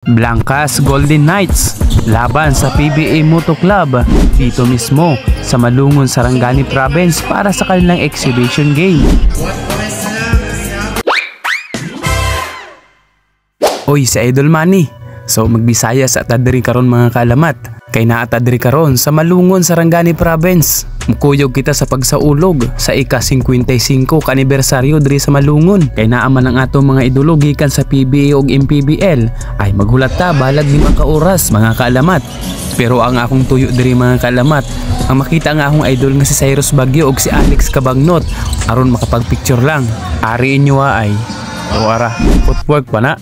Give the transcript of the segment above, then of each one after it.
Blancas Golden Knights laban sa PBA Moto Club dito mismo sa Malungon, Sarangani Province para sa kanilang exhibition game. Oy, sa Idol Manny. So magbisaya sa atadri karon mga kaalamat. Kay naatadri karon sa Malungon, Sarangani Province. Mukuyog kita sa pagsaulog sa ika-55 kanibersaryo diri sa Malungon. Kay naaman ang atong mga idolo gikan sa PBA ug MPBL ay maghulat ta balag 5 ka oras mga kaalamat. Pero ang akong tuyo diri mga kaalamat, ang makita nga akong idol nga si Cyrus Bagyo ug si Alex Cabagnot aron makapag-picture lang. Ari inyo ay ara footwork pa na.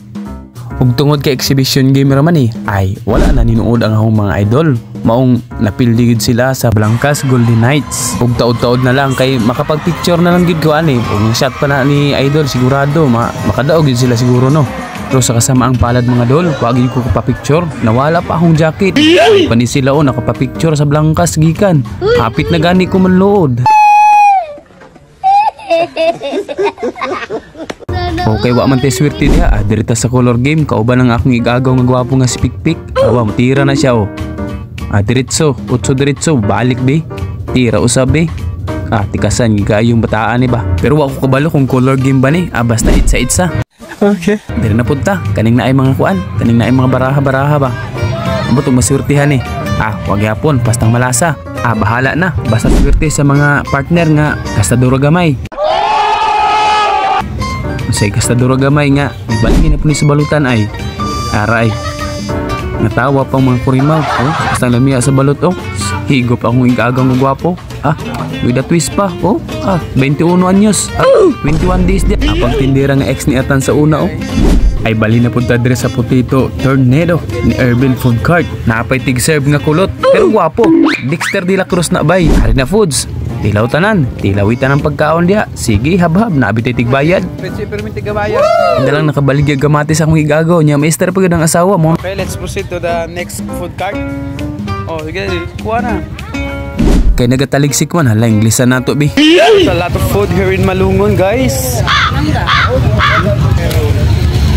Ug tungod kay exhibition game raman ay wala na ninuod ang akong mga idol. Maong napildigid sila sa Blancas Golden Knights. Ug taod-taod na lang kay makapag-picture na lang gid ko ani. Ug shot pa na ni idol sigurado makadaog gid sila siguro no. Pero sa kasamaang palad mga idol, wag gid ko pa-picture. Nawala pa akong jacket. Pani sila nakapa-picture sa Blancas gikan. Hapit na gani ko manlood. Okay, wa man tay swerte diha. Dirita sa color game, kauban ang akong igagaw nga gwapo nga si Pikpik. Awa, matira na siya diretso, utso diretso, balik be. Tira usab be. Tikasan gigayong bataan ba. Pero wa ko kabalo kung color game ba ni. Basta itsa-itsa. Okay. Diri na punta, kaning naay mga kuan, kaning naay mga baraha-baraha ba. Ambot maswertihan wag yapon, pastang malasa. Bahala na, basta swerte sa mga partner nga kastaduro gamay. Say kastaduro gamay nga ibalhin na po ni sa balutan ay aray natawa pang mga kurimaw basta lamiya sa balot higop akong igagang gwapo with a twist pa 21 anyos 21 days di apang tindira nga ex ni atan sa una ay bali na punta dire sa Potato Tornado ni Urban Food Cart. Napay tig-serve nga kulot pero gwapo. Dexter de la Cruz na bay. Harina Foods. Tilaw tanan, tilawitan ang pagkaon diha. Sige, habhab na abitay tigbayad. Permi tigbayad. Hindi lang nakabaligya gamatis akong igagaw niya. Maester pa ang asawa mo. Okay, let's proceed to the next food cart. Sige, kuha na. Kay nagataligsik man hala Inglisan nato bi. There's a lot of food here in Malungon, guys.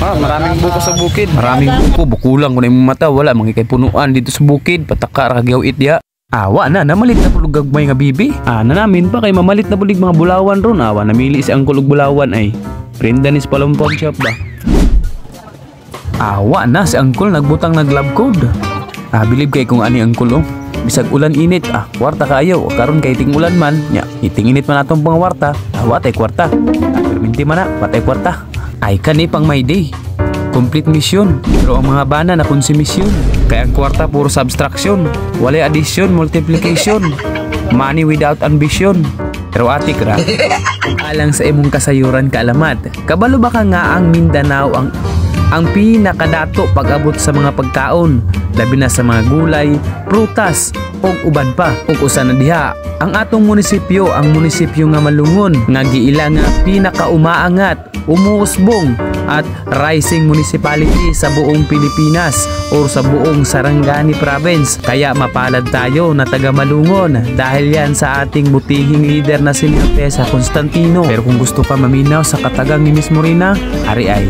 Maraming buko sa bukid. Maraming bukulang kung imong mata wala mangikay punuan dito sa bukid pataka ra gyawit diha. Awa na namalit na pulog gagmay nga bibi. Nanamin pa kay mamalit na pulig mga bulawan ron. Awa namili si Angkol og bulawan ay prenda ni sa Palumpong shop ba. Awa na si Angkol nagbutang nag love code. Bilib kay kung ani Angkol bisag ulan init kwarta kayo karon kay ting ulan man nya iting init man atong pangwarta watay kwarta perminti man na watay kwarta ay kani pang may day complete mission pero ang mga bana na konsumisyon kaya ang kwarta puro subtraction walay addition multiplication money without ambition pero atik ra alang sa imong kasayuran kaalamat kabalo ba ka nga ang Mindanao ang pinakadato pag-abot sa mga pagkaon labi na sa mga gulay, prutas ug uban pa ug usa na diha ang atong munisipyo ang munisipyo nga Malungon nga giila nga pinakaumaangat umuusbong at rising municipality sa buong Pilipinas o sa buong Sarangani Province kaya mapalad tayo na taga Malungon dahil yan sa ating butihing leader na si Tessa Constantino. Pero kung gusto ka maminaw sa katagang ni Miss Morina, ari ay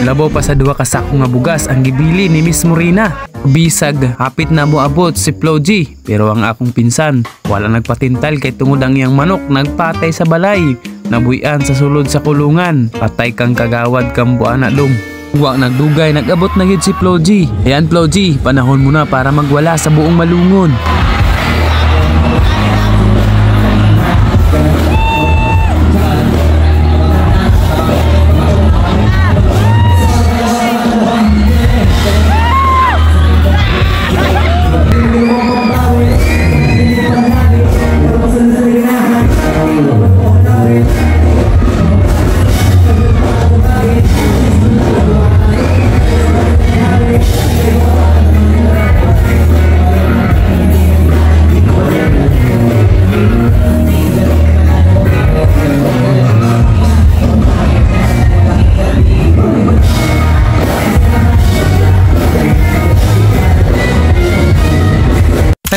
labaw pa sa duha ka sako nga bugas ang gibili ni Miss Morina. Bisag hapit na mo abot si Floji pero ang akong pinsan wala nagpatintal kay tungod ang iyang manok nagpatay sa balay. Nabuyan sa sulod sa kulungan. Patay kang kagawad kang buana dong. Wa nagdugay nagabot na gid si Floji. Ayan Floji, panahon mo na para magwala sa buong Malungon.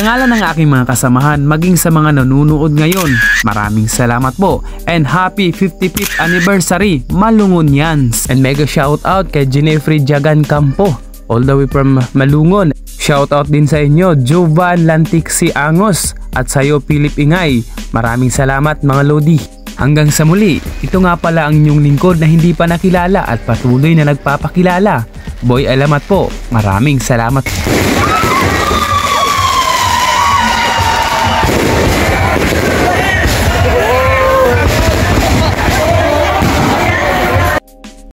ngalan ng aking mga kasamahan maging sa mga nanonood ngayon, maraming salamat po and happy 55th anniversary Malungonians. And mega shoutout kay Ginefrey Jagan Campo all the way from Malungon. Shoutout din sa inyo Jovan Lantixi Angos at sayo Philip Ingay. Maraming salamat mga Lodi. Hanggang sa muli, ito nga pala ang inyong lingkod na hindi pa nakilala at patuloy na nagpapakilala. Boy Alamat po, maraming salamat.